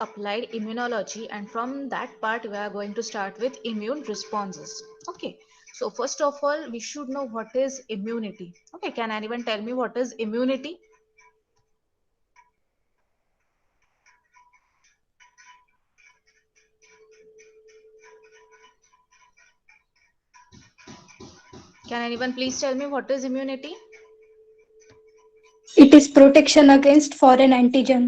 applied immunology, and from that part we are going to start with immune responses. Okay, so first of all we should know what is immunity. Okay, can anyone tell me what is immunity? Can anyone please tell me what is immunity? It is protection against foreign antigen.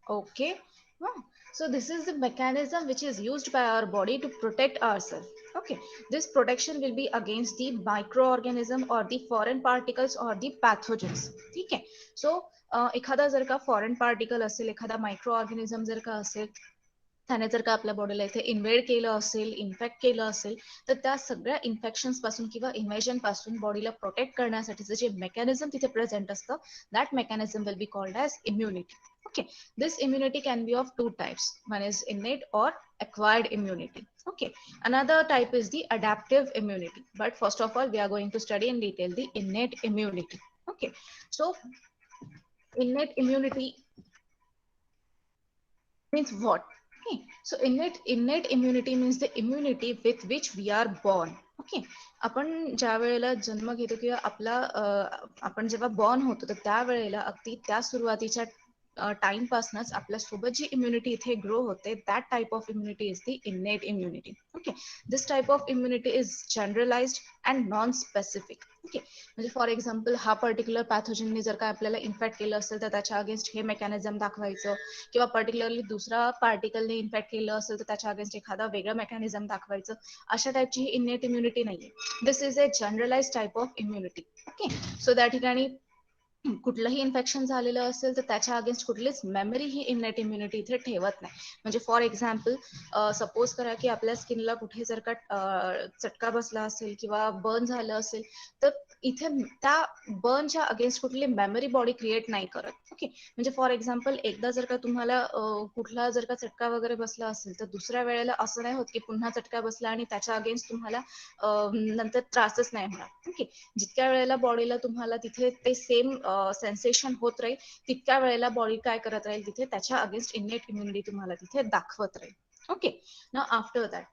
Okay. Hmm. So this is the mechanism which is used by our body to protect ourselves. Okay. This protection will be against the microorganism or the foreign particles or the pathogens. ठीक है. So एखादा जर का foreign particle असेल, एखादा microorganism जर का असेल, त्याने जर का आपल्या बॉडीला इथे इन्व्हेड केलं असेल, इन्फेक्ट केलं असेल, तर त्या सगळ्या इन्फेक्शन्स पासून किंवा इन्व्हेजन पासून बॉडीला प्रोटेक्ट करण्यासाठीचं जे मेकॅनिझम तिथे प्रेझेंट असतं, that mechanism will be called as immunity. Okay, this immunity can be of two types. One is innate or acquired immunity. Okay, another type is the adaptive immunity. But first of all, we are going to study in detail the innate immunity. Okay, so innate immunity means what? Okay, so innate immunity means the immunity with which we are born. Okay, आपण ज्या वेळेला जन्म घेतो किंवा आपला आपण जेव्हा born होतो तर त्यावेळेला अगदी त्या सुरुवातीच्या टाइम पासूनच आपल्या सोबत जी इम्युनिटी इथे ग्रो होते, that type of immunity is the innate immunity. Okay, this type of immunity is generalised and non specific. Okay, म्हणजे फॉर एक्झाम्पल हा पर्टिक्युलर पॅथोजनने जर का आपल्याला इन्फेक्ट केलं असेल तर त्याच्या अगेन्स्ट हे मेकॅनिझम दाखवायचं, किंवा पर्टिक्युलरली दुसरा पार्टिकलने इन्फेक्ट केलं असेल तर त्याच्या अगेन्स्ट एखादा वेगळं मेकॅनिझम दाखवायचं. अशा टाईपची ही इनेट इम्युनिटी नाहीये. This is a generalize type of immunity. Okay, so त्या ठिकाणी कुठलंही इन्फेक्शन झालेलं असेल तर त्याच्या अगेन्स्ट कुठलीच मेमरी ही इनेट इम्युनिटी इथे ठेवत नाही. म्हणजे फॉर एक्झाम्पल सपोज करा की आपल्या स्किनला कुठे जर का चटका बसला असेल किंवा बर्न झालं असेल, तर इथे त्या बर्नच्या अगेन्स्ट कुठली मेमरी बॉडी क्रिएट नाही करत. ओके, म्हणजे फॉर एक्झाम्पल एकदा जर का तुम्हाला कुठला जर का चटका वगैरे बसला असेल तर दुसऱ्या वेळेला असं नाही होत की पुन्हा चटका बसला आणि त्याच्या अगेन्स्ट तुम्हाला नंतर त्रासच नाही होणार. ओके, जितक्या वेळेला बॉडीला तुम्हाला तिथे ते सेम सेन्सेशन होत राहील, तितक्या वेळेला बॉडी काय करत राहील, तिथे त्याच्या अगेन्स्ट इनेट इम्युनिटी तुम्हाला तिथे दाखवत राहील. Okay, now after that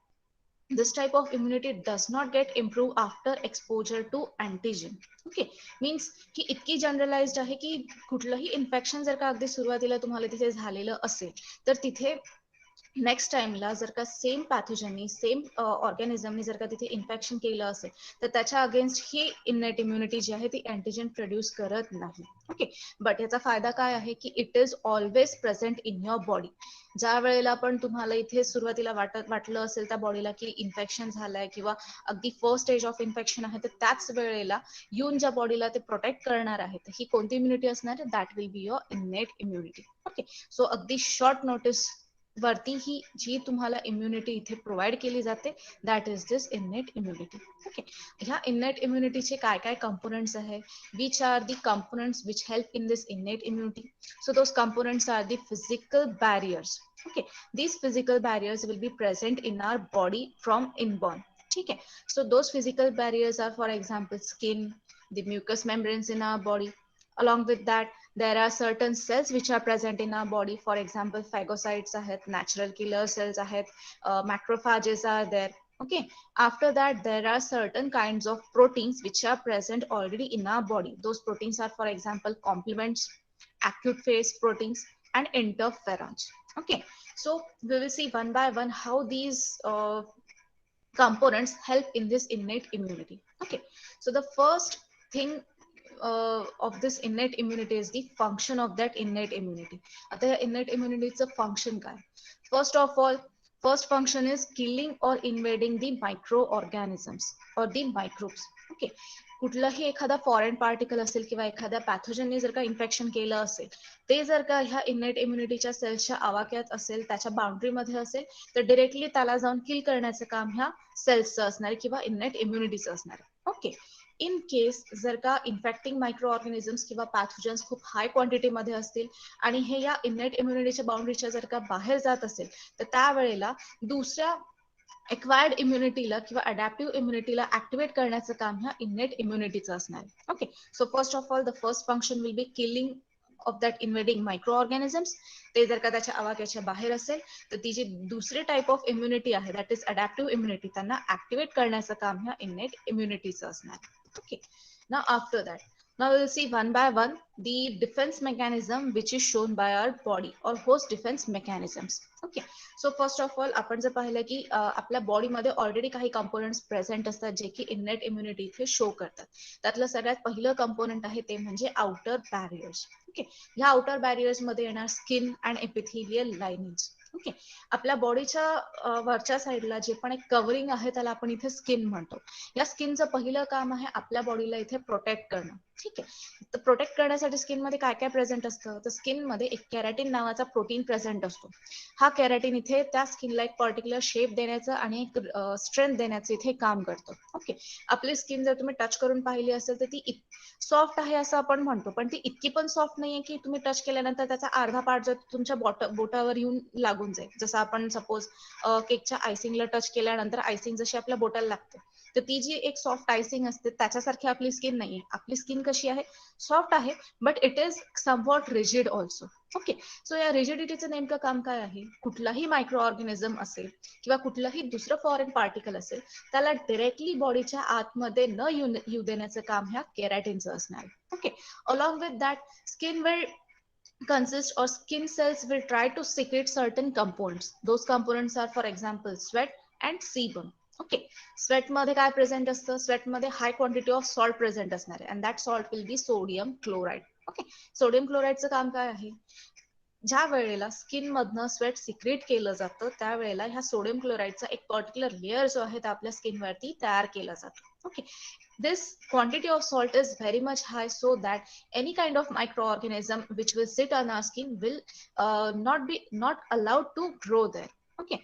this type of immunity does not get improved after exposure to antigen. Okay, means की इतकी जनरलाइज्ड आहे की कुठलंही इन्फेक्शन जर का अगदी सुरुवातीला तुम्हाला तिथे झालेलं असेल तर तिथे नेक्स्ट टाइमला जर का सेम पॅथोजननी सेम ऑर्गॅनिझमनी जर का तिथे इन्फेक्शन केलं असेल तर त्याच्या अगेन्स्ट ही इनेट इम्युनिटी जी आहे ती अँटीजन प्रोड्यूस करत नाही. ओके, बट याचा फायदा काय आहे की it is always present in your body. ज्या वेळेला पण तुम्हाला इथे सुरुवातीला वाटलं असेल त्या बॉडीला की इन्फेक्शन झालंय किंवा अगदी फर्स्ट स्टेज ऑफ इन्फेक्शन आहे, तर त्याच वेळेला येऊन ज्या बॉडीला ते प्रोटेक्ट करणार आहे ही कोणती इम्युनिटी असणार आहे, that will be your इनेट immunity. Okay, so अगदी शॉर्ट नोटीस वरती ही जी तुम्हाला इम्युनिटी इथे प्रोव्हाइड केली जाते, that is this इनेट immunity. Okay, ह्या इनेट इम्युनिटीचे काय काय कंपोनेंट्स आहे, which are the components which help in this इनेट immunity. So those components are the physical barriers. Okay, these physical barriers will be present in our body from inborn. ठीक है, so those physical barriers are for example skin, the mucous membranes in our body. Along with that, there are certain cells which are present in our body. For example, phagocytes आहेत, natural killer cells आहेत, macrophages are there. Okay, after that there are certain kinds of proteins which are present already in our body. Those proteins are for example complements, acute phase proteins, and interferons. Okay, so we will see one by one how these components help in this innate immunity. Okay, so the first thing of this innate immunity is the function of that innate immunity. आता या innate immunity चं function काय? First of all, first function is killing or invading the microorganisms or the microbes. Okay, कुठलाही एखादा foreign particle असेल किंवा एखाद्या पॅथोजनने जर का इन्फेक्शन केलं असेल, ते जर का ह्या इनेट इम्युनिटीच्या सेल्सच्या आवाक्यात असेल, त्याच्या बाउंड्रीमध्ये असेल, तर डिरेक्टली त्याला जाऊन किल करण्याचं काम ह्या सेल्सचं असणार आहे किंवा इनेट इम्युनिटीचं असणार आहे. ओके, इन केस जर का इन्फेक्टिंग मायक्रो ऑर्गॅनिझम्स किंवा पॅथोजन्स खूप हाय क्वांटिटीमध्ये असतील आणि हे या इनेट इम्युनिटीच्या बाउंड्रीच्या जर का बाहेर जात असेल, तर त्यावेळेला दुसऱ्या एक्वायर्ड इम्युनिटीला किंवा अडॅप्टिव्ह इम्युनिटीला ऍक्टिव्हेट करण्याचं काम ह्या इनेट इम्युनिटीचं असणार आहे. Okay, so first of all the first function will be killing of that invading micro organisms, ते जर का त्याच्या आवाक्याच्या बाहेर असेल तर ती जी दुसरी टाईप ऑफ इम्युनिटी आहे दॅट इज अडॅप्टिव्ह इम्युनिटी, त्यांना ऍक्टिव्हेट करण्याचं काम ह्या इनेट इम्युनिटीचं असणार. Okay, now after that, now we'll see one by one the defense mechanism which is shown by our body or host defense mechanisms. Okay, so first of all आपण जर पाहिलं की आपल्या बॉडीमध्ये ऑलरेडी काही कंपोनेंट्स प्रेझेंट असतात जे की इनेट इम्युनिटी इथे शो करतात. त्यातलं सगळ्यात पहिलं कंपोनेंट आहे ते म्हणजे आउटर बॅरियर्स. ओके, ह्या आउटर बॅरियर्स मध्ये येणार skin and epithelial linings. Okay, आपल्या बॉडीच्या वरच्या साईडला जे पण एक कव्हरिंग आहे त्याला आपण इथे स्किन म्हणतो. या स्किनचं पहिलं काम आहे आपल्या बॉडीला इथे प्रोटेक्ट करणं. ठीक आहे, तर प्रोटेक्ट करण्यासाठी स्किन मध्ये काय काय प्रेझेंट असतं, तर स्किन मध्ये एक कॅराटीन नावाचा प्रोटीन प्रेझेंट असतो. हा कॅराटीन इथे त्या स्किनला एक पर्टिक्युलर शेप देण्याचं आणि एक स्ट्रेंथ देण्याचं इथे काम करतं. ओके, आपली स्किन जर तुम्ही टच करून पाहिली असेल तर ती सॉफ्ट आहे असं आपण म्हणतो, पण ती इतकी पण सॉफ्ट नाहीये की तुम्ही टच केल्यानंतर त्याचा अर्धा पार्ट जर तुमच्या बोटावर येऊन लागून जाईल. जसं आपण सपोज केकच्या आयसिंगला टच केल्यानंतर आयसिंग जशी आपल्या बोटाला लागते, तर ती जी एक सॉफ्ट आयसिंग असते त्याच्यासारखी आपली स्किन नाहीये. आपली स्किन कशी आहे, सॉफ्ट आहे, but it is somewhat rigid also. Okay, so या रिजिडिटीचं नेमकं काम काय आहे, कुठलाही मायक्रो ऑर्गॅनिझम असेल किंवा कुठलंही दुसरं फॉरेन पार्टिकल असेल त्याला डिरेक्टली बॉडीच्या आतमध्ये न येऊ देण्याचं काम ह्या केराटिनचं असणार. Okay, along with that skin will consist or skin cells will try to secrete certain components. Those components are for example sweat and sebum. Okay, sweat मध्ये काय प्रेझेंट असतं, स्वेट मध्ये high quantity of salt present असणार आहे and that salt will be sodium chloride. Okay, sodium क्लोराईडचं काम काय आहे, ज्या वेळेला स्किन मधनं स्वेट सिक्रेट केलं जातं त्यावेळेला ह्या सोडियम क्लोराईडचा एक पर्टिक्युलर लेअर जो आहे आपल्या स्किनवरती तयार केला जातो. Okay, this quantity of salt is very much high so that any kind of microorganism which will sit on our skin will not allowed to grow there. Okay,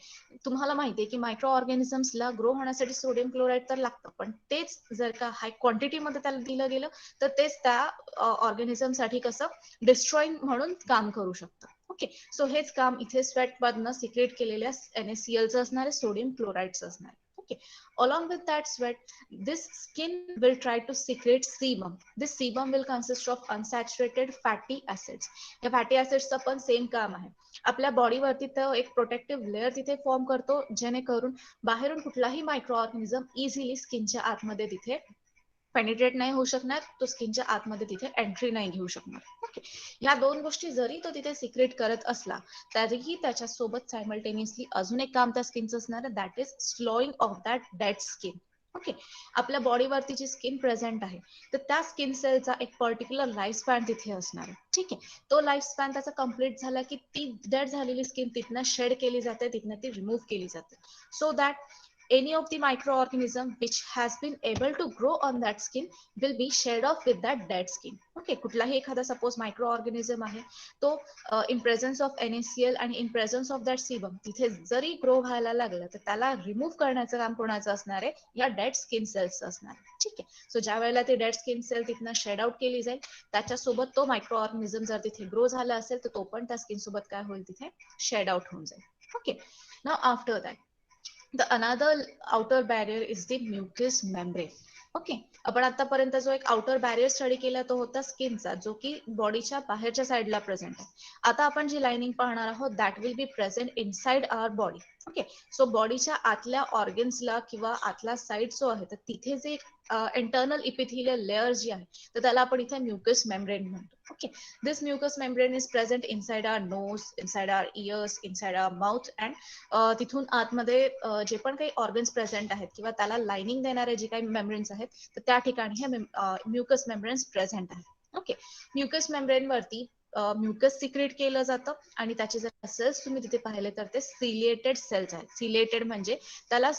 तुम्हाला माहितीये की मायक्रो ऑर्गॅनिझम्सला ग्रो होण्यासाठी सोडियम क्लोराईड तर लागतं, पण तेच जर का हाय क्वांटिटीमध्ये त्याला दिलं गेलं तर तेच त्या ऑर्गॅनिझमसाठी कसं डिस्ट्रॉईंग म्हणून काम करू शकतं. ओके, सो हेच काम इथे स्वेट मधनं सिक्रेट केलेल्या NaClचं असणार आहे, सोडियम क्लोराईडचं असणार आहे. Okay, along with that sweat this skin will try to secrete sebum. This sebum will consist of unsaturated fatty acids. या फॅटी ऍसिड्सचं पण सेम काम आहे, आपल्या बॉडीवरती तो एक प्रोटेक्टिव्ह लेअर तिथे फॉर्म करतो जेणेकरून बाहेरून कुठलाही मायक्रो ऑर्गॅनिझम इझिली स्किनच्या आतमध्ये तिथे पेनिट्रेट नाही होऊ शकणार, तो स्किनच्या आतमध्ये तिथे एंट्री नाही घेऊ शकणार. ओके, या दोन गोष्टी जरी तो तिथे सिक्रेट करत असला तरीही त्याच्यासोबत सायमल्टेनियसली अजून एक काम त्या स्किनचं असणार आहे, that is slowing of that dead skin. Okay, आपल्या बॉडीवरती जी स्किन प्रेझेंट आहे तर त्या स्किन सेलचा एक पर्टिक्युलर लाईफ स्पॅन तिथे असणार आहे. ठीक आहे, तो लाईफ स्पॅन त्याचा कम्प्लीट झाला की ती डेड झालेली स्किन तिथनं शेड केली जाते, तिथनं ती रिमूव्ह केली जाते, so that any of the microorganism which has been able to grow on that skin will be shed off with that dead skin. Okay, कुठलाही एखादा सपोज मायक्रो ऑर्गॅनिझम आहे तो इन प्रेझन्स ऑफ NaCl आणि in presence of that sebum तिथे जरी grow व्हायला लागलं तर त्याला रिमूव्ह करण्याचं काम कोणाचं असणार आहे, या डेड स्किन सेल्सचं असणार आहे. ठीक आहे, सो ज्या वेळेला ती डेड स्किन सेल तिथनं शेड आउट केली जाईल त्याच्यासोबत तो मायक्रो ऑर्गॅनिझम जर तिथे ग्रो झाला असेल तर तो पण त्या स्किन सोबत काय होईल, तिथे शेड आउट होऊन जाईल. Okay, now after that the another outer barrier is the mucous membrane. Okay, आपण आतापर्यंत जो एक आउटर बॅरियर स्टडी केला तो होता स्किनचा, जो की बॉडीच्या बाहेरच्या साईडला प्रेझेंट आहे. आता आपण जी लाइनिंग पाहणार आहोत that will be present inside our body. Okay, so बॉडीच्या आतल्या ऑर्गन्सला किंवा आतला साईड जो आहे तर तिथे जे इंटरनल इपिथेलियल लेअर जी आहे तर त्याला आपण इथे म्युकस मेम्ब्रेन म्हणतो. Okay, this mucus membrane is present inside our nose, inside our ears, inside our mouth and तिथून आतमध्ये जे पण काही ऑर्गन्स प्रेझेंट आहेत किंवा त्याला लाइनिंग देणारे जे काही मेम्ब्रेन्स आहेत तर त्या ठिकाणी हे म्युकस मेम्ब्रेन्स प्रेझेंट आहेत. ओके, म्युकस मेम्ब्रेन वरती म्युकस सिक्रेट केलं जातं आणि त्याचे जर सेल्स तुम्ही तिथे पाहिले तर ते सिलिएटेड सेल्स आहेत. सिलिएटेड म्हणजे त्याला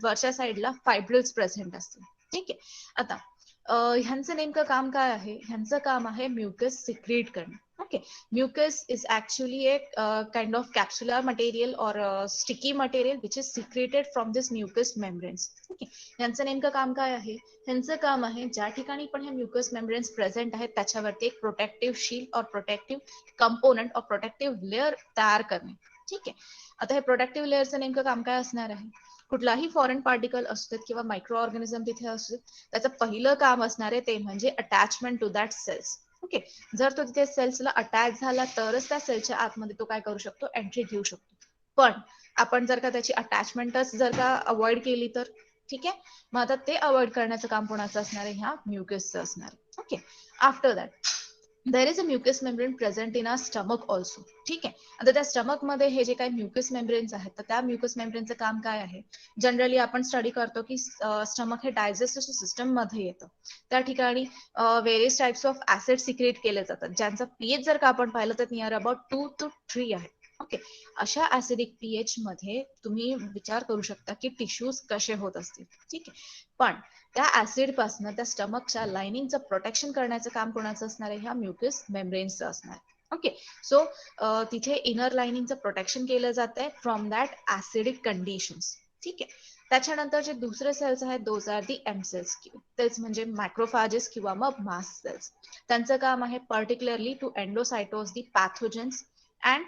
वरच्या साईडला फायब्रिल्स प्रेझेंट असतील. ठीक आहे, आता ह्यांचं नेमकं काम काय आहे, ह्यांचं काम आहे म्युकस सिक्रेट करणं. Okay, mucus is actually a kind of capsular material or sticky material which is secreted from this mucous membranes. Okay, यांचं नेमकं काम काय आहे, ह्यांचं काम आहे ज्या ठिकाणी पण हे म्युकस मेम्ब्रेन्स प्रेझेंट आहेत त्याच्यावरती एक प्रोटेक्टिव्ह शील्ड और प्रोटेक्टिव्ह कंपोनंट और प्रोटेक्टिव्ह लेअर तयार करणे. ठीक आहे, आता हे प्रोटेक्टिव्ह लेअरचं नेमकं काम काय असणार आहे, कुठलाही फॉरेन पार्टिकल असतात किंवा मायक्रो ऑर्गॅनिझम तिथे असतात त्याचं पहिलं काम असणार आहे ते म्हणजे attachment to that cells. Okay. जर तो तिथे सेल्सला अटॅच झाला तरच त्या सेलच्या आतमध्ये तो काय करू शकतो, एंट्री घेऊ शकतो. पण आपण जर का त्याची अटॅचमेंटच जर का अवॉइड केली तर, ठीक आहे, मग आता ते अवॉइड करण्याचं काम कोणाचं असणार आहे, ह्या म्युकसचं असणार आहे. Okay. After that there is a mucous membrane present in R stomach also. ठीक आहे. आता त्या स्टमक मध्ये हे जे काही म्युकस मेम्ब्रेन्स आहेत, तर त्या म्युकस मेम्ब्रेनचं काम काय आहे, जनरली आपण स्टडी करतो की स्टमक हे डायजेस्टिव्ह सिस्टम मध्ये येतं. त्या ठिकाणी various types of acid secrete केले जातात, ज्यांचा पीएच जर का आपण पाहिलं तर नियर अबाउट 2 to 3 आहे. ओके. अशा ऍसिडिक पीएच मध्ये तुम्ही विचार करू शकता की टिश्यूज कसे होत असतील. ठीक आहे. पण त्या ऍसिड पासून त्या स्टमकच्या लाइनिंगचं प्रोटेक्शन करण्याचं काम कोणाचं असणार आहे, ह्या म्युकस मेम्ब्रेन्सचं असणार आहे. ओके. सो तिथे इनर लाइनिंगचं प्रोटेक्शन केलं जात आहे फ्रॉम दॅट ऍसिडिक कंडिशन्स. ठीक आहे. त्याच्यानंतर जे दुसरे सेल्स आहेत those are the M cells, तेच म्हणजे मॅक्रोफॅजेस किंवा मग मास्ट सेल्स. त्यांचं काम आहे particularly to endocytose the pathogens and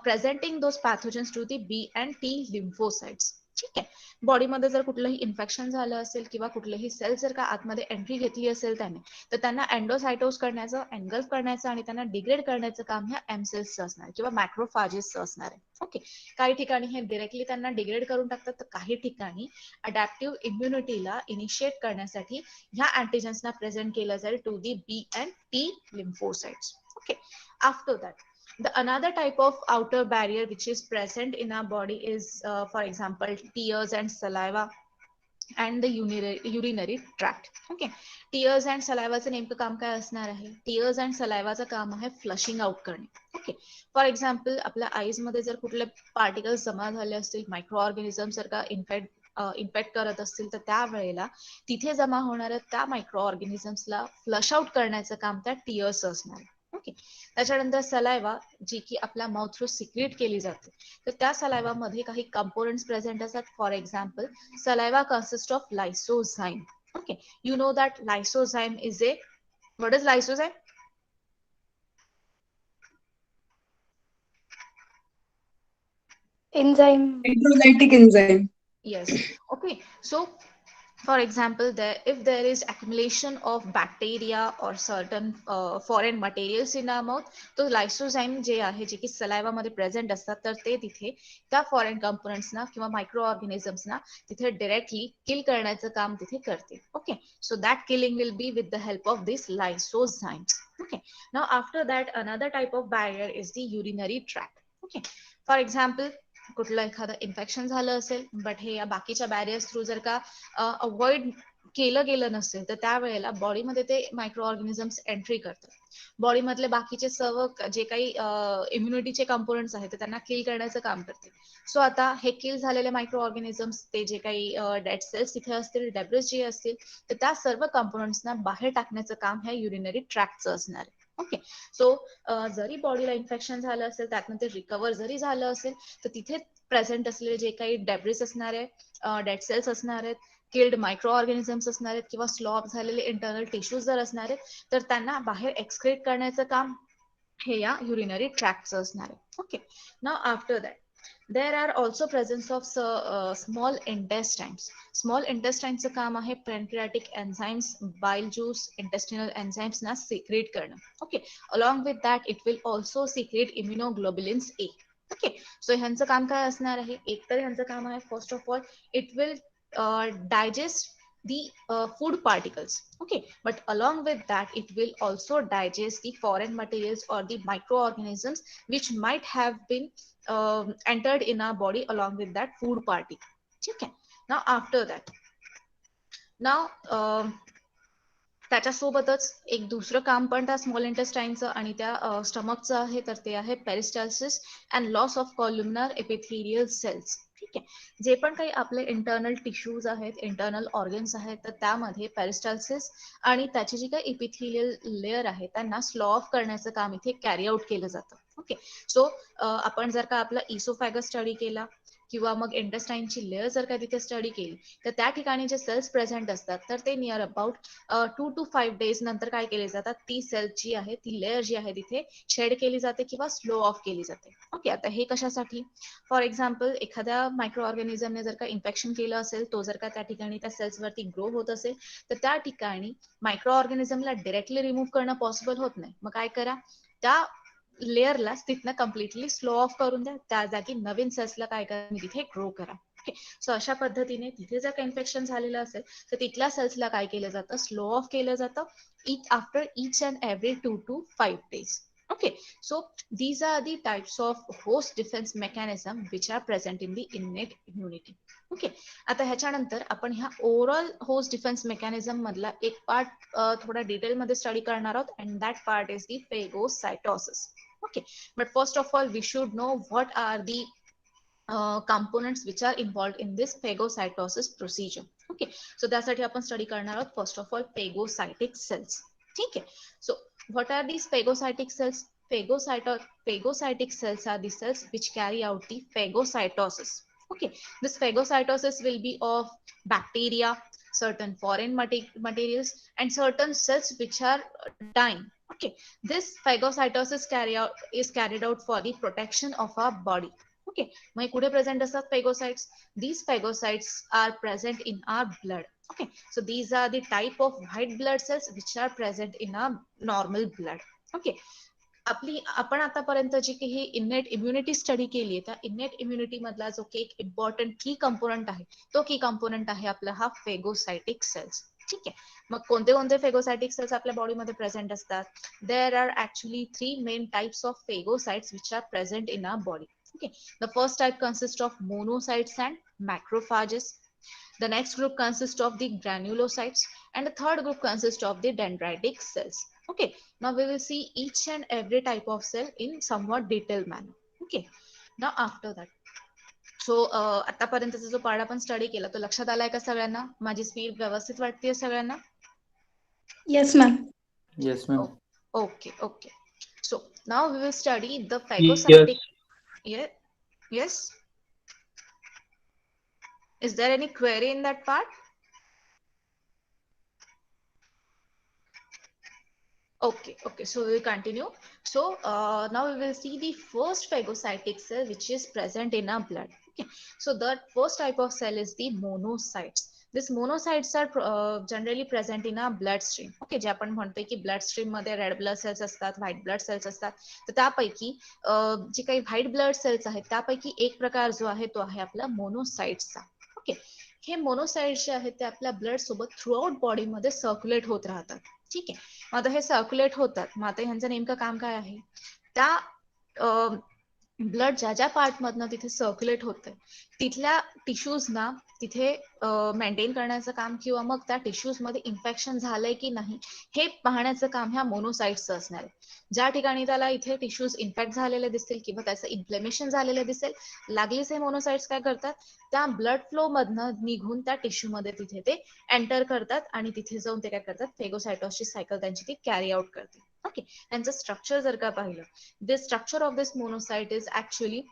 presenting those pathogens to the B and T lymphocytes. ठीक आहे. बॉडीमध्ये जर कुठलंही इन्फेक्शन झालं असेल किंवा कुठलेही सेल जर का आतमध्ये एंट्री घेतली असेल त्याने, तर त्यांना एंडोसायटोज करण्याचं, एनगल्फ करण्याचं आणि त्यांना डिग्रेड करण्याचं काम ह्या एम सेल्सचं असणार आहे किंवा मॅक्रोफॅजेसचं असणार आहे. ओके. काही ठिकाणी हे डिरेक्टली त्यांना डिग्रेड करून टाकतात, तर काही ठिकाणी अडॅप्टिव्ह इम्युनिटीला इनिशिएट करण्यासाठी ह्या अँटीजन्सना प्रेझेंट केलं जाईल to the B and T lymphocytes. Okay. After that the another type of outer barrier which is present in our body is for example tears and saliva and the urinary tract. Okay. Tears and सलायवाचं नेमकं काम काय असणार आहे, tears and सलायवाचं काम आहे flushing out करणे. Okay. For example आपल्या आईज मध्ये जर कुठले पार्टिकल्स जमा झाले असतील, मायक्रो ऑर्गॅनिझम जर का इन्फेक्ट करत असतील, तर त्यावेळेला तिथे जमा होणाऱ्या त्या मायक्रो ऑर्गॅनिझम्सला फ्लश आउट करण्याचं काम त्या टीयर्स असणार आहे. ओके. त्याच्यानंतर सलायवा जी की आपल्या माउथ थ्रू सिक्रेट केली जाते, तर त्या सलायवा मध्ये काही कंपोनेंट्स प्रेझेंट असतात. For example saliva consists of lysozyme. Okay, you know that lysozyme is a, what is lysozyme? enzyme. Hydrolytic enzyme. Yes. Okay. So for example, if there is accumulation of bacteria or certain foreign materials in our mouth, तो lysozyme जे आहे जे की saliva मध्ये present असतात, तर ते तिथे त्या फॉरेन कंपोनेंट्सना किंवा मायक्रो ऑर्गॅनिझम्सना तिथे डायरेक्टली किल करण्याचं काम तिथे करते. Okay. So that killing will be with the help of this lysozymes. Okay. Now after that another type of barrier is the urinary tract. Okay. For example कुठलं एखादं इन्फेक्शन झालं असेल, बट हे या बाकीच्या बॅरियर्स थ्रू जर का avoid केलं गेलं नसेल, तर त्यावेळेला बॉडीमध्ये ते मायक्रो ऑर्गॅनिझम्स एंट्री करतात. बॉडीमधले बाकीचे सर्व जे काही इम्युनिटीचे कंपोनेंट्स आहेत, त्यांना किल करण्याचं काम करते. सो आता हे किल झालेले मायक्रो ऑर्गॅनिझम्स, ते जे काही डेड सेल्स तिथे असतील, डेब्रिस जे असतील, तर त्या सर्व कंपोनेंट्सना बाहेर टाकण्याचं काम ह्या युरिनरी ट्रॅक्टचं असणार आहे. ओके. सो जरी बॉडीला इन्फेक्शन झालं असेल, त्यातनं ते रिकवर जरी झालं असेल, तर तिथे प्रेझेंट असलेले जे काही डेब्रिस असणार आहे, डेड सेल्स असणार आहेत, किल्ड मायक्रो ऑर्गॅनिझम्स असणार आहेत किंवा स्लॉप झालेले इंटरनल टिश्यूज जर असणार आहेत, तर त्यांना बाहेर एक्सक्रीट करण्याचं काम हे या युरिनरी ट्रॅक्टचं असणार आहे. Okay. Now after that there are also presence of small intestines. Small intestines काम आहे pancreatic enzymes, bile juice, intestinal enzymes ना secrete करणं. Okay. Along with that it will also secrete immunoglobulins A. Okay. So ह्यांचं काम काय असणार आहे, एक तर ह्यांचं काम आहे first of all it will digest the food particles. Okay. But along with that it will also digest the foreign materials or the microorganisms which might have been entered in our body along with that food particle. Okay. Now after that, now त्याच्यासोबतच एक दुसरं काम पण त्या small इंटेस्टाईनचं आणि त्या स्टमकचं आहे, तर ते आहे peristalsis and loss of columnar epithelial cells. ठीक आहे. जे पण काही आपले इंटरनल टिश्यूज आहेत, इंटरनल ऑर्गन्स आहेत, तर त्यामध्ये पेरिस्टाल्सिस आणि त्याची जी काही एपिथेलियल लेअर आहे त्यांना स्लो ऑफ करण्याचं काम इथे कॅरी आउट केलं जातं. ओके. सो आपण जर का आपला इसोफॅगस स्टडी केला, किंवा मग इंटेस्टाईनची लेअर जर का तिथे स्टडी केली तर त्या ठिकाणी जे सेल्स प्रेझेंट असतात तर ते नियर अबाउट 2 to 5 डेज नंतर काय केले जातात, ती सेल जी आहे ती लेअर जी आहे तिथे शेड केली जाते किंवा स्लो ऑफ केली जाते. ओके, आता हे कशासाठी? फॉर एक्झाम्पल एखाद्या मायक्रो ऑर्गॅनिझमने जर का इन्फेक्शन केलं असेल, तो जर का त्या ठिकाणी त्या सेल्स वरती ग्रो होत असेल तर त्या ठिकाणी मायक्रो ऑर्गॅनिझमला डिरेक्टली रिमूव्ह करणं पॉसिबल होत नाही. मग काय करा, त्या लेअरला तिथनं कम्प्लिटली स्लो ऑफ करून द्या, त्या जागी नवीन सेल्सला काय करा तिथे ग्रो करा. ओके, सो अशा पद्धतीने तिथे जर का इन्फेक्शन झालेलं असेल तर तिथल्या सेल्सला काय केलं जातं, स्लो ऑफ केलं जातं after each and every 2 to 5 days. Okay, so these are the types of host defense mechanism which are present in the innate immunity. Okay, आता ह्याच्यानंतर आपण ह्या ओव्हरऑल होस्ट डिफेन्स मेकॅनिझम मधला एक पार्ट थोडा detail मध्ये study करणार आहोत, and that part is the phagocytosis. Okay, but first of all we should know what are the components which are involved in this phagocytosis procedure. Okay, so त्यासाठी आपण study करणार आहोत first of all phagocytic cells. ठीक आहे, so what are these phagocytic cells? Phagocytic cells are the cells which carry out the phagocytosis. Okay, this phagocytosis will be of bacteria, certain foreign materials, and certain cells which are dying. Okay, this phagocytosis is carried out for the protection of our body. Okay, मग कुठे present असतात phagocytes? These phagocytes are present in our blood. Okay, so these are the type of white blood cells which are present in our normal blood. Okay, आपण आतापर्यंत जी काही इनेट immunity study केली आहे, त्या इनेट immunity मधला जो की एक इम्पॉर्टंट की कंपोनंट आहे, तो की कंपोनंट आहे आपला हा फेगोसायटिक सेल्स. ठीक आहे, मग कोणते कोणते फेगोसायटिक सेल्स आपल्या बॉडीमध्ये प्रेझेंट असतात? There are actually 3 main types of phagocytes which are present in our body. Okay, the first type consists of monocytes and macrophages. The next group consists of the granulocytes, and the third group consists of the dendritic cells. Okay, now we will see each and every type of cell in somewhat detailed manner. Okay, now after that, so आतापर्यंतचा जो part आपण study केला तो लक्षात आलाय का सगळ्यांना? माझी स्पीड व्यवस्थित वाटतेय सगळ्यांना? Yes, ma'am. Yes, ma'am. Okay, okay. So now we will study the Yes. phagocytic. Yeah, yes. Is there any query in that part? Okay, okay, so we will continue. So now we will see the first phagocytic cell which is present in our blood. Okay, so the first type of cell is the monocytes. These monocytes are generally present in our bloodstream. Okay, जे आपण म्हणतोय की bloodstream मध्ये red blood cells असतात, white blood cells असतात, तर त्यापैकी जे काही white blood cells आहेत त्यापैकी एक प्रकार जो आहे तो आहे आपला मोनोसाइट्सचा. ओके, हे मोनोसाइट्स जे आहेत ते आपल्या ब्लड सोबत थ्रू आउट बॉडी मध्ये सर्क्युलेट होत राहतात. ठीक आहे, मग आता हे सर्क्युलेट होतात, मग आता ह्यांचं नेमकं काम काय आहे? त्या ब्लड ज्या ज्या पार्ट मधनं तिथे सर्क्युलेट होतंय तिथल्या टिश्यूजना तिथे मेंटेन करण्याचं काम किंवा मग त्या टिश्यूज मध्ये इन्फेक्शन झालंय की नाही हे पाहण्याचं काम ह्या मोनोसाइट्सचं असणार आहे. ज्या ठिकाणी त्याला इथे टिश्यूज इन्फेक्ट झालेले दिसतील किंवा त्याचं इन्फ्लेमेशन झालेलं दिसेल, लागलीच हे मोनोसाइट्स काय करतात, त्या ब्लड फ्लो मधनं निघून त्या टिश्यू मध्ये तिथे ते एंटर करतात आणि तिथे जाऊन ते काय करतात, फेगोसायटोसची सायकल त्यांची ती कॅरी आउट करते. ओके, त्यांचं स्ट्रक्चर जर का पाहिलं, the structure of this monocyte is actually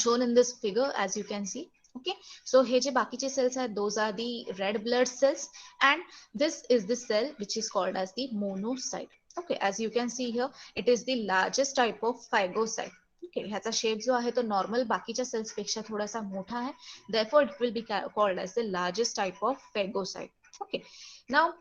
shown in this figure as you can see. Okay, so हे जे बाकीचे cells आहेत those are the red blood cells and this is the cell which is called as the monocyte. Okay, as you can see here it is the largest type of phagocyte. Okay, ह्याचा shape जो आहे तो normal बाकीच्या cells पेक्षा थोडासा मोठा आहे, therefore it will be called as the largest type of phagocyte. Okay, now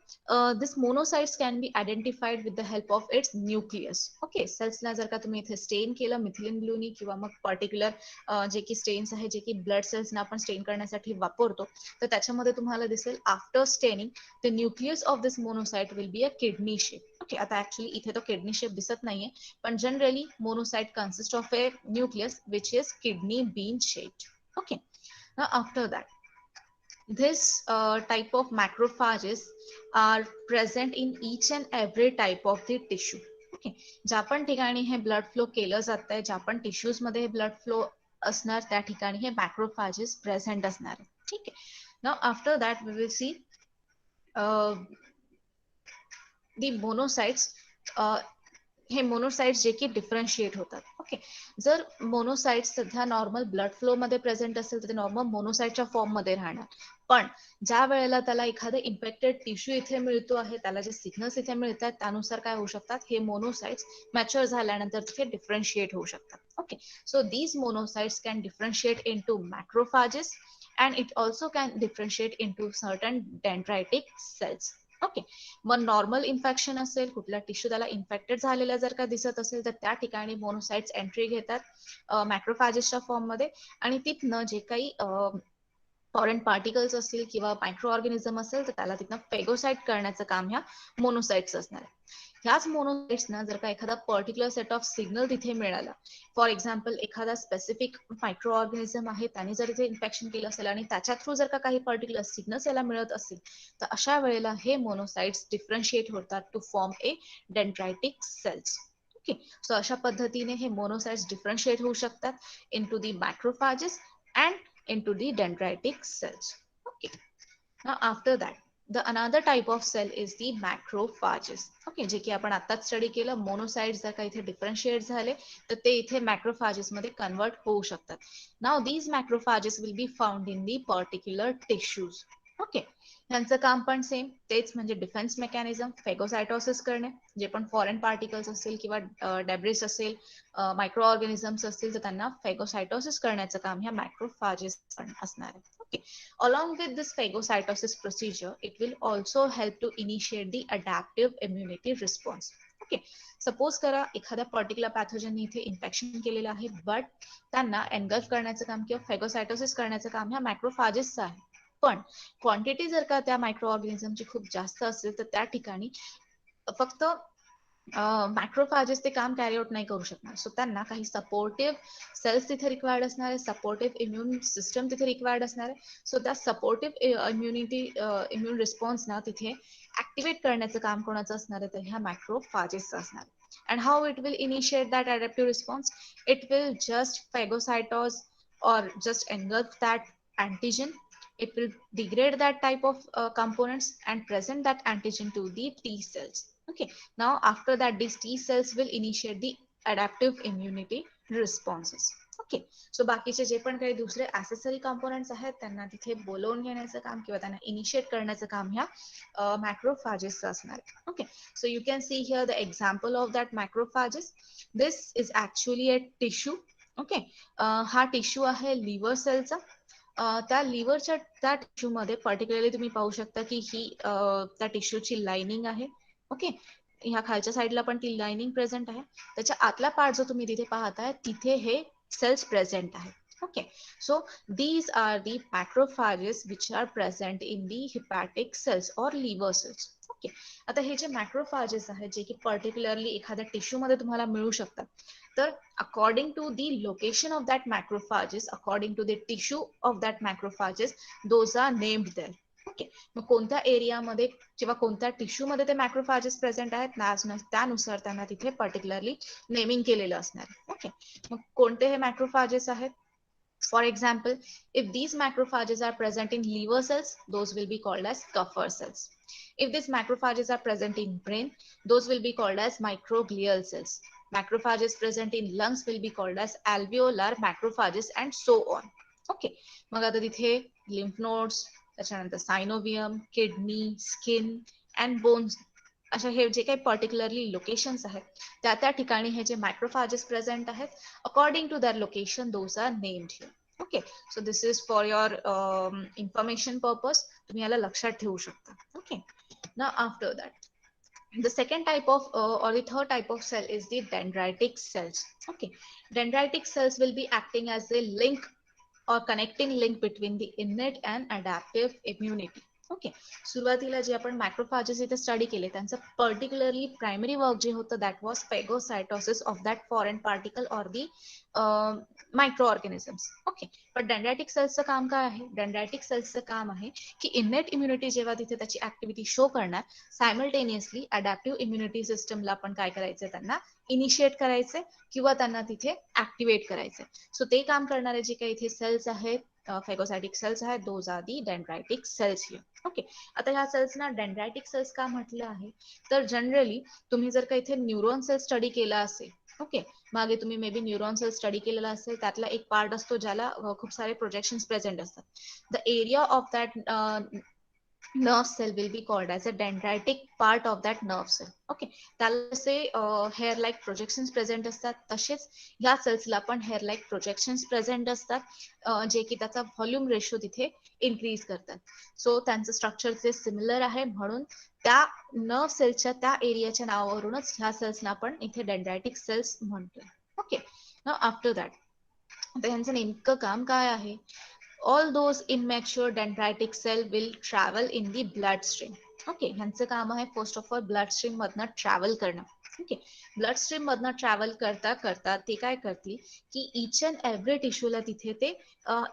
this monocytes can be identified with the help of its nucleus. Okay, cells ला जर का तुम्ही इथे स्टेन केलं मिथिलिन ब्लूनी किंवा मग पर्टिक्युलर जे की स्टेन्स आहे जे की ब्लड सेल्स ना आपण स्टेन करण्यासाठी वापरतो, तर त्याच्यामध्ये तुम्हाला दिसेल after staining the nucleus of this monocyte will be a kidney shape. Okay, आता ऍक्च्युअली इथे तो किडनी शेप दिसत नाहीये, पण generally monocyte consist of A nucleus which is kidney bean shaped. Okay, now after that this type of macrophages are present in each and every type of the tissue. Okay, ज्या पण ठिकाणी हे blood flow केलं जातंय, ज्या पण tissues मध्ये हे ब्लड फ्लो असणार त्या ठिकाणी हे मॅक्रोफाजेस प्रेझेंट असणार. ठीक आहे, now after that we will see the monocytes. हे मोनोसाइट्स जे की डिफरन्शिएट होतात. ओके. जर मोनोसाइट्स सध्या नॉर्मल ब्लड फ्लो मध्ये प्रेझेंट असेल तर ते नॉर्मल मोनोसाइटच्या फॉर्म मध्ये राहणार. पण ज्या वेळेला त्याला एखादं इन्फेक्टेड टिश्यू इथे मिळतो आहे, त्याला जे सिग्नल्स इथे मिळतात त्यानुसार काय होऊ शकतात, हे मोनोसाइट्स मॅच्युअर झाल्यानंतर तिथे डिफरन्शिएट होऊ शकतात. Okay. So these monocytes can differentiate into macrophages and it also can differentiate into certain dendritic cells. Okay. मग नॉर्मल इन्फेक्शन असेल, कुठला टिश्यू त्याला इन्फेक्टेड झालेला जर का दिसत असेल तर त्या ठिकाणी मोनोसाइट्स एंट्री घेतात मॅक्रोफॅजेसच्या फॉर्म मध्ये, आणि तिथनं जे काही फॉरेन पार्टिकल्स असतील किंवा मायक्रो ऑर्गॅनिझम असेल तर त्याला तिथनं फेगोसाइट करण्याचं काम ह्या मोनोसाइट्स असणार आहे. ह्याच मोनोसाइट्सना जर का एखादा पर्टिक्युलर सेट ऑफ सिग्नल तिथे मिळाला, फॉर एक्झाम्पल एखादा स्पेसिफिक मायक्रो ऑर्गॅनिझम आहे त्याने जर इथे इन्फेक्शन केलं असेल आणि त्याच्या थ्रू जर का काही पर्टिक्युलर सिग्नल्स याला मिळत असतील, तर अशा वेळेला हे मोनोसाइट्स डिफरन्शिएट होतात to form a dendritic cells. Okay. So अशा पद्धतीने हे मोनोसाइट्स डिफरन्शिएट होऊ शकतात into the macrophages and into the dendritic cells. Okay. Now after that, the another type of cell is the macrophages. Okay, जे की आपण आताच स्टडी केलं, मोनोसाइट्स जर का इथे डिफरन्शिएट झाले तर ते इथे मॅक्रोफॅजेस मध्ये कन्वर्ट होऊ शकतात. Now these macrophages will be found in the particular tissues. Okay. यांचं काम पण सेम तेच, म्हणजे डिफेन्स मेकॅनिझम, फेगोसायटोसिस करणे, जे पण फॉरेन पार्टिकल्स असतील किंवा डेब्रिस असेल, मायक्रो ऑर्गॅनिझम्स असतील तर त्यांना फेगोसायटोसिस करण्याचं काम ह्या मॅक्रोफॅजेस असणार आहे. Okay. Along with this phagocytosis procedure, it will also help to initiate the adaptive immunity response. Okay. Suppose करा एखाद्या पर्टिक्युलर पॅथोजनने इथे इन्फेक्शन केलेलं आहे, बट त्यांना एनगल्फ करण्याचं काम किंवा फेगोसायटोसिस करण्याचं काम ह्या मॅक्रोफॅजेसचं आहे. पण क्वांटिटी जर का त्या मायक्रो ऑर्गॅनिझमची खूप जास्त असेल तर त्या ठिकाणी फक्त मॅक्रोफॅजेस ते काम कॅरी आउट नाही करू शकणार. सो त्यांना काही सपोर्टिव्ह सेल्स तिथे रिक्वायर्ड असणार आहे, सपोर्टिव्ह इम्युन सिस्टम तिथे रिक्वायर्ड असणार आहे. सो त्या सपोर्टिव्ह इम्युन रिस्पॉन्स ना तिथे ऍक्टिव्हेट करण्याचं काम कोणाचं असणार आहे, तर ह्या मॅक्रोफॅजेसचं असणार आहे. And how it will initiate that adaptive response? It will just phagocytose or just engulf that antigen. It will degrade that type of components and present that antigen to the T cells. Okay. Now after that these T cells will initiate the adaptive immunity responses. Okay. So बाकीचे जे पण काही दुसरे ऍसेसरी components आहेत त्यांना तिथे बोलवून घेण्याचं काम किंवा त्यांना इनिशिएट करण्याचं काम ह्या मॅक्रोफॅजेसचं असणार आहे. Okay. So you can see here the example of that macrophages. This is actually a tissue. Okay. हा टिश्यू आहे लिव्हर सेलचा. त्या लिव्हरच्या त्या टिश्यू मध्ये पर्टिक्युलरली तुम्ही पाहू शकता की ही त्या टिश्यूची लाइनिंग आहे. ओके. ह्या खालच्या साईडला पण ती लाइनिंग प्रेझेंट आहे. त्याच्या आतला पार्ट जो तुम्ही तिथे पाहताय तिथे हे cells present आहे. Okay, so these are the macrophages which are present in the hepatic cells or liver cells. Okay, आता हे जे मॅक्रोफॅजेस आहेत जे की पर्टिक्युलरली एखाद्या टिश्यू मध्ये तुम्हाला मिळू शकतात, तर according to the location of that macrophages, according to the tissue of that macrophages, those are named there. Okay. मग कोणत्या एरियामध्ये किंवा कोणत्या टिश्यू मध्ये ते मॅक्रोफॅजेस प्रेझेंट आहेत त्यानुसार त्यांना तिथे पर्टिक्युलरली नेमिंग केलेलं असणार. ओके. मग कोणते हे मॅक्रोफॅजेस आहेत? For example, if these macrophages are present in liver cells, those will be called as Kupffer cells. If these macrophages are present in brain, those will be called as microglial cells. Macrophages present in lungs will be called as alveolar macrophages and so on. Okay. मग आता तिथे lymph nodes, त्याच्यानंतर सायनोवियम, kidney, skin and bones, अशा हे जे काही particularly locations आहेत त्या त्या ठिकाणी हे जे मॅक्रोफॅजेस प्रेझेंट आहेत, according to that location those are named here. Okay. So this is for your information purpose, तुम्ही याला लक्षात ठेवू शकता. Okay. Now after that, the second type of or the third type of cell is the dendritic cells. Okay. Dendritic cells will be acting as a link or connecting link between the innate and adaptive immunity. Okay. सुरुवातीला जे आपण macrophages इथे study केले त्यांचं particularly primary work जे होतं that was phagocytosis of that foreign particle or the micro organisms. Okay. पण dendritic सेल्सचं काम काय आहे? डेंड्रायटिक सेल्सचं काम आहे की इनेट इम्युनिटी जेव्हा तिथे त्याची ऍक्टिव्हिटी शो करणार, सायमल्टेनियसली अडॅप्टिव्ह इम्युनिटी सिस्टमला पण काय करायचं, त्यांना इनिशिएट करायचे किंवा त्यांना तिथे ऍक्टिव्हेट करायचे. सो ते काम करणारे जे काही इथे सेल्स आहेत, फेगोसायटिक सेल्स आहेत, those are the dendritic cells here. Okay. आता ह्या सेल्सना डेंड्रायटिक सेल्स का म्हटलं आहे, तर जनरली तुम्ही जर का इथे न्यूरॉन सेल स्टडी केला असेल ओके, मागे तुम्ही may be neuron cell study केलेला असेल, त्यातला एक पार्ट असतो ज्याला खूप सारे प्रोजेक्शन्स प्रेझेंट असतात. The area of that nerve cell will be called as a dendritic part of that nerve cell. Okay, त्याला असे हेअर लाईक प्रोजेक्शन्स प्रेझेंट असतात. तसेच ह्या सेल्सला पण हेअर लाईक प्रोजेक्शन्स प्रेझेंट असतात, जे की त्याचा व्हॉल्यूम रेशो तिथे इन्क्रीज करतात. सो त्यांचं स्ट्रक्चर जे सिमिलर आहे, म्हणून त्या नर्व सेलच्या त्या एरियाच्या नावावरूनच ह्या सेल्सना आपण इथे डेंड्रायटिक सेल्स म्हणतोय. ओके, आफ्टर दॅट आता ह्यांचं नेमकं काम काय आहे? All those immature dendritic cell will travel in the bloodstream. Okay, ह्यांचं काम आहे first of all blood stream मधनं ट्रॅव्हल करणं. ओके, ब्लड स्ट्रीम मधनं ट्रॅव्हल करता करता ते काय करतील की इच अँड एव्हरी टिश्यूला तिथे ते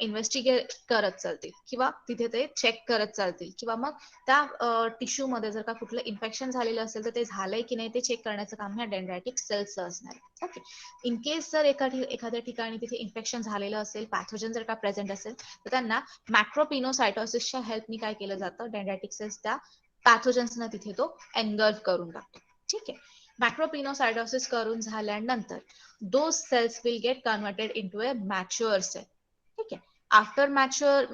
इन्व्हेस्टिगेट करत चालतील, किंवा तिथे ते चेक करत चालतील, किंवा मग त्या टिश्यू मध्ये जर का कुठलं इन्फेक्शन झालेलं असेल तर ते झालंय की नाही ते चेक करण्याचं काम ह्या डेंड्रायटिक सेल्सचं असणार आहे. ओके, इन केस जर एखाद्या ठिकाणी तिथे इन्फेक्शन झालेलं असेल, पॅथोजन जर का प्रेझेंट असेल, तर त्यांना मॅक्रोपिनोसायटोसिसच्या हेल्पनी काय केलं जातं, डेंड्रायटिक सेल्स त्या पॅथोजन्सना तिथे तो एनगल्फ करून टाकतो. ठीक आहे, मॅक्रोपिनोसायटोसिस करून झाल्यानंतर those cells will get converted into a mature cell. ठीक आहे, आफ्टर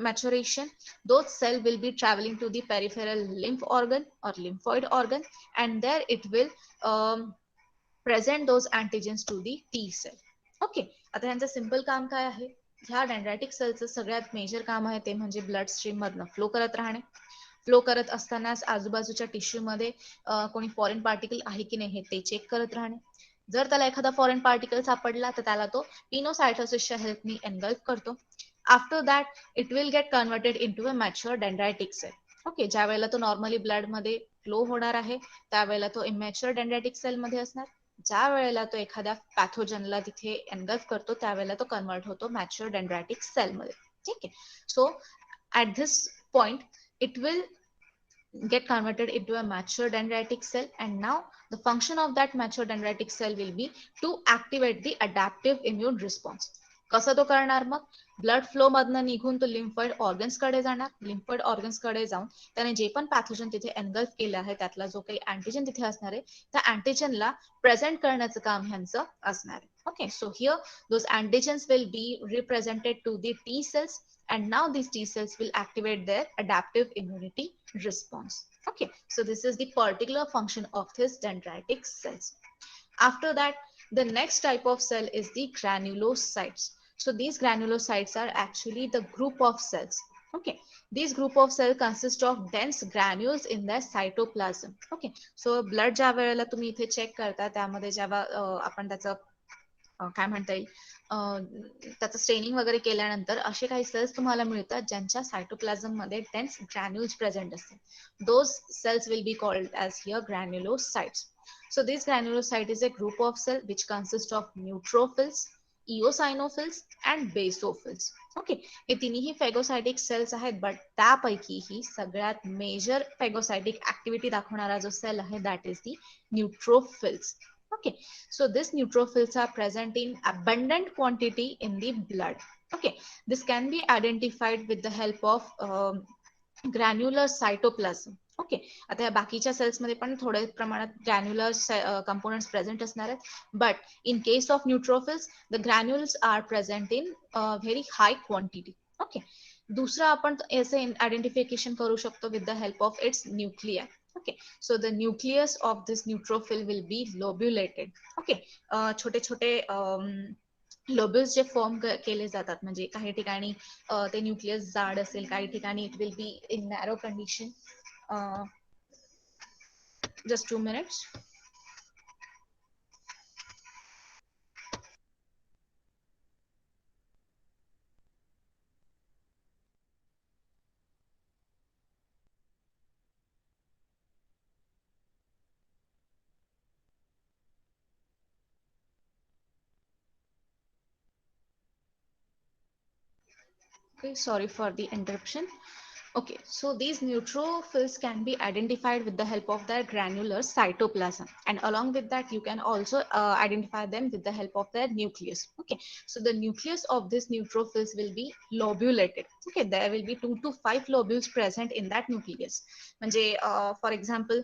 maturation those cell will be traveling to the peripheral lymph organ or lymphoid organ, and there it will present those antigens to the T cell. Okay, आता ह्यांचं simple काम काय आहे? ह्या डेंड्रायटिक सेलचं सगळ्यात मेजर काम आहे ते म्हणजे ब्लड स्ट्रीम मधनं फ्लो करत राहणे. फ्लो करत असतानाच आजूबाजूच्या टिश्यू मध्ये कोणी फॉरेन पार्टिकल आहे की नाही हे ते चेक करत राहणे. जर त्याला एखादा फॉरेन पार्टिकल सापडला तर त्याला तो पिनोसायटोसिसच्या हेल्पनी एनगल्फ करतो. After that it will get converted into a mature dendritic cell. Okay, ज्या वेळेला तो नॉर्मली ब्लड मध्ये फ्लो होणार आहे त्यावेळेला तो इमॅच्युअर डेंड्रायटिक सेल मध्ये असणार. ज्या वेळेला तो एखाद्या पॅथोजनला तिथे एनगल्फ करतो त्यावेळेला तो कन्वर्ट होतो मॅच्युअर डेंड्रायटिक सेल मध्ये. ठीक आहे, so at this point it will get converted into a mature dendritic cell, and now the function of that mature dendritic cell will be to activate the adaptive immune response. कसं तो करणार? मग blood flow मधनं निघून तो lymphoid organs कडे जाणार. Lymphoid organs कडे जाऊन त्याने जे पण पॅथोजन तिथे एनगल्फ केलं आहे त्यातला जो काही अँटीजन तिथे असणार आहे त्या अँटीजनला प्रेझेंट करण्याचं काम ह्यांचं असणार आहे. Okay, so here those antigens will be represented to the T cells, and now these T cells will activate their adaptive immunity response. Okay, so this is the particular function of this dendritic cells. After that, the next type of cell is the granulocytes. So these granulocytes are actually the group of cells. Okay, these group of cells consist of dense granules in their cytoplasm. Okay, so blood ज्या वेळेला तुम्ही इथे check करता त्यामध्ये जेव्हा आपण त्याचं काय म्हणता येईल त्याचं स्टेनिंग वगैरे केल्यानंतर असे काही सेल्स तुम्हाला मिळतात ज्यांच्या सायटोप्लाझम मध्ये डेन्स ग्रॅन्युल्स प्रेझेंट असतात. Those cells will be called as here granulocytes. So this granulocyte is a group of cells which consist of neutrophils, eosinophils and basophils. Okay, हे तिन्ही फेगोसायटिक सेल्स आहेत, बट त्यापैकीही सगळ्यात major फेगोसायटिक activity दाखवणारा जो sale आहे that is the neutrophils. Okay, so these neutrophils are present in abundant quantity in the blood. Okay, this can be identified with the help of granular cytoplasm. Okay, आता या बाकीच्या cells मध्ये पण थोड्या प्रमाणात ग्रॅन्युलर कंपोनेंट्स प्रेझेंट असणार आहेत, but in case of neutrophils the granules are present in very high quantity. Okay, दुसरं आपण याचे आयडेंटिफिकेशन करू शकतो with the help of its nuclei. Okay, so the nucleus of this neutrophil will be lobulated. Okay, छोटे छोटे लोब्युल्स जे form केले जातात, म्हणजे काही ठिकाणी ते न्यूक्लियस जाड असेल, काही ठिकाणी it will be in narrow condition. Just 2 minutes. Okay, sorry for the interruption. Okay, so these neutrophils can be identified with the help of their granular cytoplasm, and along with that you can also identify them with the help of their nucleus. Okay, so the nucleus of these neutrophils will be lobulated. Okay, there will be 2 to 5 lobules present in that nucleus. म्हणजे for example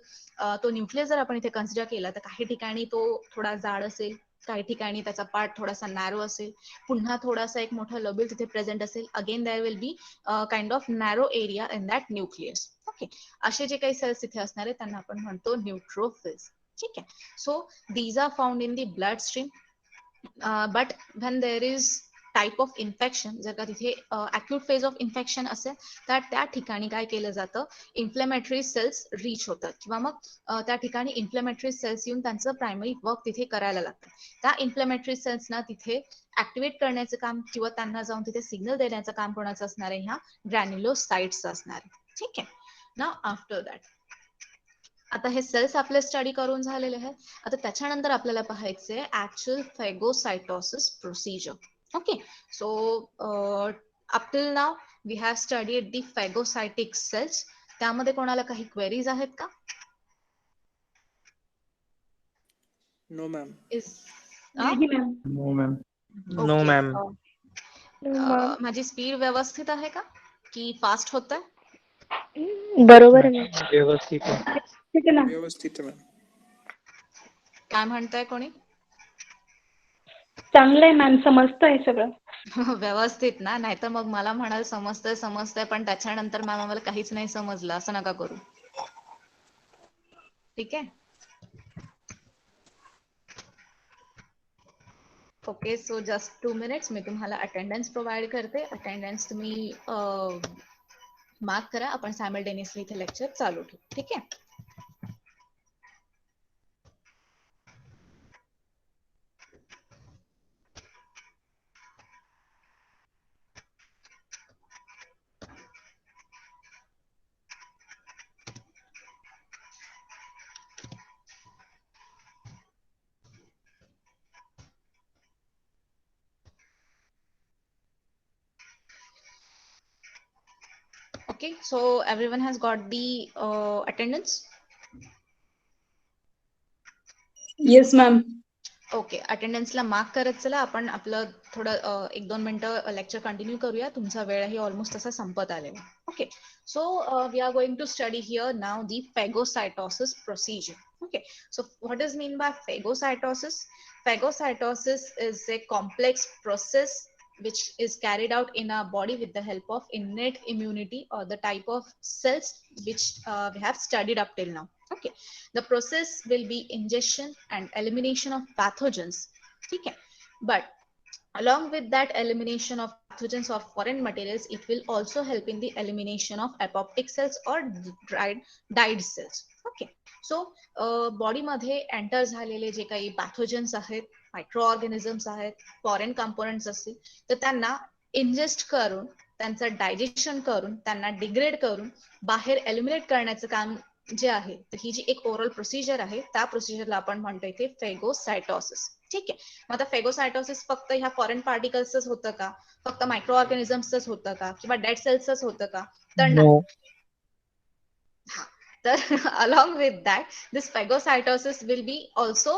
तो nucleus जर आपण इथे consider केला तर काही ठिकाणी तो थोडा जाड असेल, काही ठिकाणी त्याचा पार्ट थोडासा नॅरो असेल, पुन्हा थोडासा एक मोठा लोब्यूल तिथे प्रेझेंट असेल, again there will be kind of narrow area in that nucleus. Okay, असे जे काही सेल्स तिथे असणार आहेत त्यांना आपण म्हणतो न्यूट्रोफिल्स. ठीक आहे. So these are found in the blood stream, but when there is type of infection, जर का तिथे अक्यूट फेज ऑफ इन्फेक्शन असेल तर त्या ठिकाणी काय केलं जातं, इन्फ्लेमेटरी सेल्स रीच होतात किंवा मग त्या ठिकाणी इन्फ्लेमेटरी सेल्स येऊन त्यांचं प्रायमरी वर्क तिथे करायला लागतं. त्या इन्फ्लेमेटरी सेल्सना तिथे ऍक्टिव्हेट करण्याचं काम किंवा त्यांना जाऊन तिथे सिग्नल देण्याचं काम कोणाचं असणार आहे, ह्या ग्रॅन्युलोसाइट्सचं असणार आहे. ठीक आहे. नाउ आफ्टर दॅट, आता हे सेल्स आपले स्टडी करून झालेले आहेत. आता त्याच्यानंतर आपल्याला पाहायचे actual phagocytosis procedure. Okay, so up till now we have studied the phagocytic cells. त्यामध्ये कोणाला काही क्वेरीज आहेत का? No ma'am. नाही ma'am. No ma'am. No okay, ma'am. माझी स्पीड व्यवस्थित आहे का की फास्ट होत आहे? बरोबर आहे मॅम. व्यवस्थित आहे. ठीक आहे ना. व्यवस्थित मॅम. काय म्हणताय कोणी? चांगलं आहे मॅम, समजतंय सगळं. व्यवस्थित ना, नाहीतर मग मला म्हणाल समजतंय समजतंय पण त्याच्यानंतर मॅम आम्हाला काहीच नाही समजलं, असं नका करू. ठीक आहे. ओके, सो जस्ट 2 minutes मी तुम्हाला अटेंडन्स प्रोव्हाइड करते. अटेंडन्स तुम्ही मार्क करा. आपण सायमल्टेनियसली इथे लेक्चर चालू ठेवू. ठीक आहे. Okay, so everyone has got the attendance. Yes ma'am. Okay, अटेंडन्सला मार्क करत चला. आपण आपलं थोडं 1-2 मिनिटं लेक्चर कंटिन्यू करूया. तुमचा वेळही ऑलमोस्ट असा संपत आलेला. Okay, so we are going to study here now the phagocytosis procedure. Okay, so what does mean by phagocytosis? Phagocytosis is a complex process which is carried out in our body with the help of innate immunity or the type of cells which we have studied up till now. Okay, the process will be ingestion and elimination of pathogens. Okay, but along with that elimination of pathogens or foreign materials, it will also help in the elimination of apoptic cells or died cells. Okay, so बॉडीमध्ये enter झालेले जे काही pathogens आहेत, micro organisms आहेत, foreign components असतील, तर त्यांना ingest करून त्यांचं डायजेशन करून त्यांना डिग्रेड करून बाहेर एलिमिनेट करण्याचं काम जे आहे, तर ही जी एक ओरल प्रोसिजर आहे त्या प्रोसिजरला आपण म्हणतो इथे फॅगोसाइटोसिस. ठीक आहे. मग आता फॅगोसाइटोसिस फक्त ह्या फॉरेन पार्टिकल्सच होतं का, फक्त मायक्रो ऑर्गॅनिझम्सच होतं का, किंवा डेड सेल्सच होतं का? तर नाही. तर along with that, this phagocytosis will be also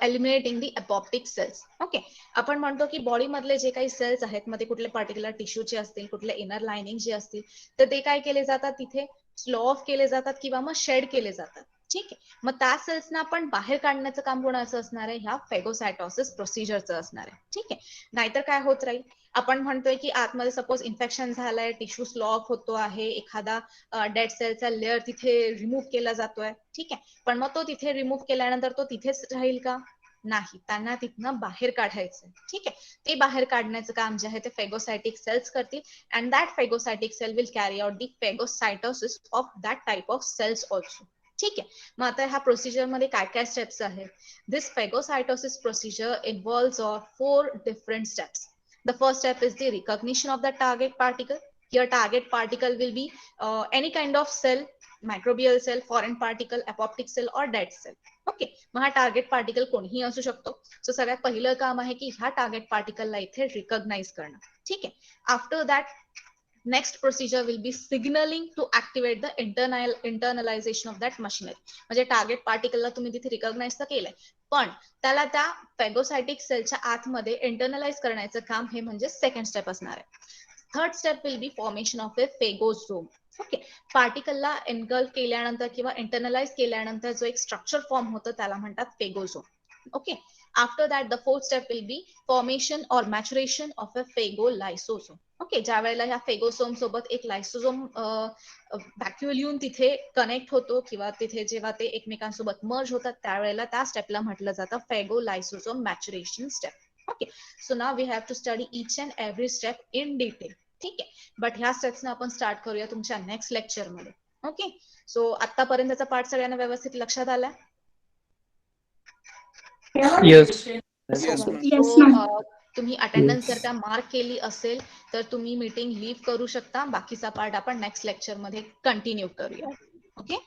eliminating the apoptic cells. Okay, आपण म्हणतो की बॉडी मधले जे काही सेल्स आहेत, मध्ये कुठले पर्टिक्युलर टिश्यूचे असतील, कुठले इनर लाइनिंग जे असतील, तर ते काय केले जातात, तिथे स्लो ऑफ केले जातात किंवा मग शेड केले जातात. ठीक आहे. मग त्या सेल्सना आपण बाहेर काढण्याचं काम कोणाचं असणार आहे, ह्या फॅगोसाइटोसिस प्रोसिजरचं असणार आहे. ठीक आहे. नाहीतर काय होत राहील, आपण म्हणतोय की आतमध्ये सपोज इन्फेक्शन झालंय, टिश्यू स्लो ऑफ होतो आहे, एखादा डेड सेलचा लेअर तिथे रिमूव्ह केला जातोय. ठीक आहे. पण मग तो तिथे रिमूव्ह केल्यानंतर तो तिथेच राहील का? नाही, त्यांना तिथनं बाहेर काढायचं. ठीक आहे. ते बाहेर काढण्याचं काम जे आहे ते फॅगोसाइटिक सेल्स करतील, and that phagocytic cell will carry out the phagocytosis of that type of cells also. ठीक आहे. मग आता ह्या प्रोसिजर मध्ये काय काय स्टेप्स आहेत? This phagocytosis procedure involves 4 different steps. The first step is the recognition of the target particle. Here target particle will be any kind of cell, microbial cell, foreign particle, apoptic cell or dead cell. Okay, मग हा target particle कोणीही असू शकतो. So सगळ्यात पहिलं काम आहे की ह्या टार्गेट पार्टिकलला इथे रिकॉग्नाइज करणं. ठीक आहे. After that next procedure will be signaling to activate the internalization of that machinery. म्हणजे टार्गेट पार्टिकलला तुम्ही तिथे रिकॉग्नाइज तर केलंय, पण त्याला त्या फॅगोसाइटिक सेलच्या आतमध्ये इंटरनलाइज करण्याचं काम हे म्हणजे सेकंड स्टेप असणार आहे. Third step will be formation of a phagosome. Okay, पार्टिकलला एनगल्फ केल्यानंतर किंवा इंटरनलाइज केल्यानंतर जो एक स्ट्रक्चर फॉर्म होतं त्याला म्हणतात phagosome. Okay, After that, the fourth step will be formation or maturation of a phagolysosome. Okay, ज्या वेळेला ह्या फेगोसोम सोबत एक लायसोसोम व्हॅक्युअल येऊन तिथे कनेक्ट होतो किंवा तिथे जेव्हा ते एकमेकांसोबत मर्ज होतात त्यावेळेला त्या स्टेपला म्हटलं जातं phagolysosome maturation step. Okay, so now we have to study each and every step in detail. ठीक आहे, बट ह्या स्टेप्स आपण स्टार्ट करूया तुमच्या नेक्स्ट लेक्चरमध्ये. ओके, सो आतापर्यंतचा पार्ट सगळ्यांना व्यवस्थित लक्षात आला? Yes. Yes, ma'am. Yes, So, ma'am. तुम्ही अटेंडन्स जर का मार्क केली असेल तर तुम्ही मीटिंग लीव्ह करू शकता. बाकीचा पार्ट आपण नेक्स्ट लेक्चर मध्ये कंटिन्यू करूया.